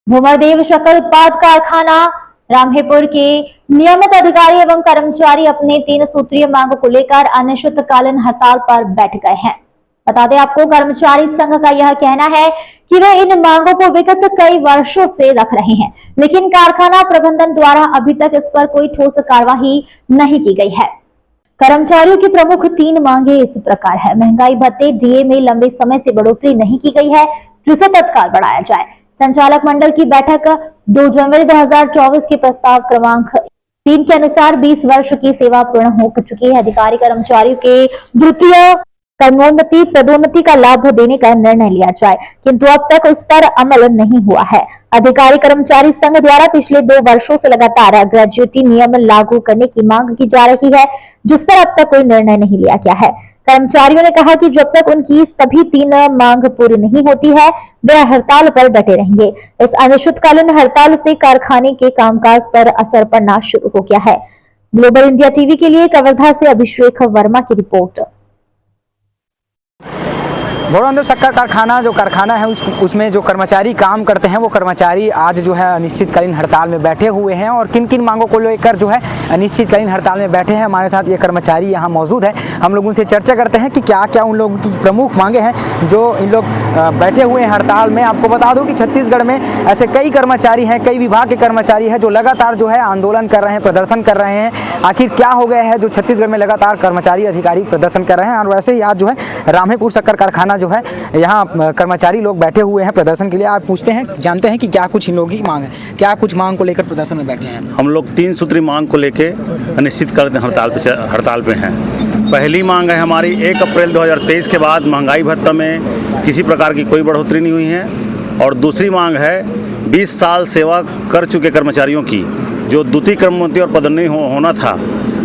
भूमरदेव शक्कर उत्पाद कारखाना रामहेपुर के नियमित अधिकारी एवं कर्मचारी अपने 3 सूत्रीय मांगों को लेकर अनिश्चितकालीन हड़ताल पर बैठ गए हैं। बता दें आपको, कर्मचारी संघ का यह कहना है कि वे इन मांगों को विगत कई वर्षों से रख रहे हैं, लेकिन कारखाना प्रबंधन द्वारा अभी तक इस पर कोई ठोस कार्यवाही नहीं की गई है। कर्मचारियों की प्रमुख 3 मांगे इस प्रकार है। महंगाई भत्ते डीए में लंबे समय से बढ़ोतरी नहीं की गई है, जिसे तत्काल बढ़ाया जाए। संचालक मंडल की बैठक 2 जनवरी 2024 के प्रस्ताव क्रमांक 3 के अनुसार 20 वर्ष की सेवा पूर्ण हो चुकी है। अधिकारी कर्मचारियों के द्वितीय कर्मोन्नति पदोन्नति का लाभ देने का निर्णय लिया जाए, किंतु अब तक उस पर अमल नहीं हुआ है। अधिकारी कर्मचारी संघ द्वारा पिछले 2 वर्षों से लगातार ग्रेजुएटी नियम लागू करने की मांग की जा रही है, जिस पर अब तक कोई निर्णय नहीं लिया गया है। कर्मचारियों ने कहा कि जब तक उनकी सभी 3 मांग पूरी नहीं होती है, वे हड़ताल पर डटे रहेंगे। इस अनिश्चितकालीन हड़ताल से कारखाने के कामकाज पर असर पड़ना शुरू हो गया है। ग्लोबल इंडिया टीवी के लिए कवर्धा से अभिषेक वर्मा की रिपोर्ट। भूमरदेव शक्कर कारखाना जो कारखाना है उसमें जो कर्मचारी काम करते हैं वो कर्मचारी आज जो है अनिश्चितकालीन हड़ताल में बैठे हुए हैं। और किन किन मांगों को लेकर जो है अनिश्चितकालीन हड़ताल में बैठे हैं, हमारे साथ ये कर्मचारी यहाँ मौजूद है। हम लोग उनसे चर्चा करते हैं कि क्या क्या उन लोगों की प्रमुख मांगे हैं जो इन लोग बैठे हुए हैं हड़ताल में। आपको बता दूँ कि छत्तीसगढ़ में ऐसे कई कर्मचारी हैं, कई विभाग के कर्मचारी हैं जो लगातार जो है आंदोलन कर रहे हैं, प्रदर्शन कर रहे हैं। आखिर क्या हो गया है जो छत्तीसगढ़ में लगातार कर्मचारी अधिकारी प्रदर्शन कर रहे हैं। और वैसे ही आज जो है रामहेपुर शक्कर कारखाना जो है यहाँ कर्मचारी लोग बैठे हुए हैं प्रदर्शन के लिए। आप पूछते हैं, जानते हैं कि क्या कुछ इन लोगों की मांग है, क्या कुछ मांग को लेकर प्रदर्शन में बैठे हैं। हम लोग 3 सूत्री मांग को लेके अनिश्चितकालीन हड़ताल पे हैं। पहली मांग है हमारी 1 अप्रैल 2023 के बाद महंगाई भत्ता में किसी प्रकार की कोई बढ़ोतरी नहीं हुई है। और दूसरी मांग है 20 साल सेवा कर चुके कर्मचारियों की जो द्वितीय क्रमोन्नति और पदोन्नति होना था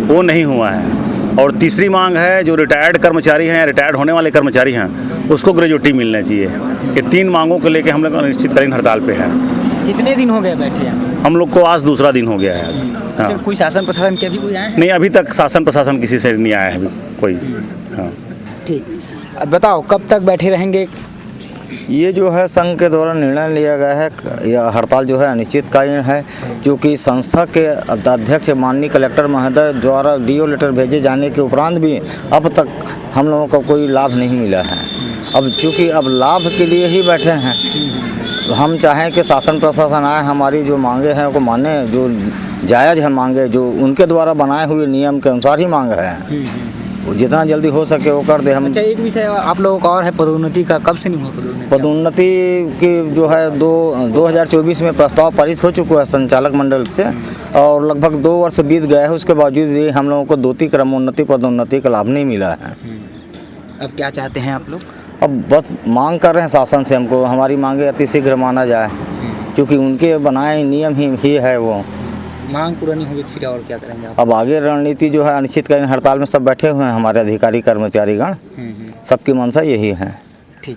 वो नहीं हुआ है। और तीसरी मांग है जो रिटायर्ड कर्मचारी हैं, रिटायर्ड होने वाले कर्मचारी हैं, उसको ग्रेजुएटी मिलना चाहिए। ये 3 मांगों को लेके हम लोग अनिश्चितकालीन हड़ताल पे हैं। कितने दिन हो गए बैठे हैं? हम लोग को आज दूसरा दिन हो गया है। अच्छा, कोई शासन प्रशासन के भी कोई आए हैं? नहीं, अभी तक शासन प्रशासन किसी से नहीं आया है अभी कोई। हाँ, ठीक। अब बताओ कब तक बैठे रहेंगे? ये जो है संघ के द्वारा निर्णय लिया गया है, यह हड़ताल जो है अनिश्चितकालीन है, क्योंकि संस्था के अध्यक्ष माननीय कलेक्टर महोदय द्वारा डीओ लेटर भेजे जाने के उपरांत भी अब तक हम लोगों को कोई लाभ नहीं मिला है। अब चूँकि अब लाभ के लिए ही बैठे हैं, हम चाहें कि शासन प्रशासन आए, हमारी जो मांगे हैं वो माने, जो जायज़ है मांगे, जो उनके द्वारा बनाए हुए नियम के अनुसार ही मांग है, जितना जल्दी हो सके वो कर दे। हम अच्छा, एक विषय आप लोगों का और है पदोन्नति का, कब से नहीं हुआ पदोन्नति की जो है 2024 में प्रस्ताव पारित हो चुका है संचालक मंडल से, और लगभग 2 वर्ष बीत गए हैं, उसके बावजूद भी हम लोगों को द्वितीय क्रमोन्नति पदोन्नति का लाभ नहीं मिला है। अब क्या चाहते हैं आप लोग? अब बस मांग कर रहे हैं शासन से, हमको हमारी मांगे अतिशीघ्र माना जाए, क्योंकि उनके बनाए नियम ही है वो। मांग पूरा नहीं होगी फिर और क्या करेंगे आप? अब आगे रणनीति जो है अनिश्चितकालीन हड़ताल में सब बैठे हुए हैं हमारे अधिकारी कर्मचारीगण, सबकी मंशा यही है। ठीक।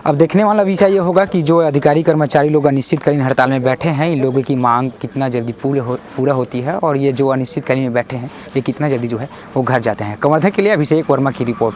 अब देखने वाला विषय ये होगा कि जो अधिकारी कर्मचारी लोग अनिश्चितकालीन हड़ताल में बैठे हैं, इन लोगों की मांग कितना जल्दी पूरा होती है, और ये जो अनिश्चितकालीन में बैठे हैं ये कितना जल्दी जो है वो घर जाते हैं। कवर्धा के लिए अभिषेक वर्मा की रिपोर्ट।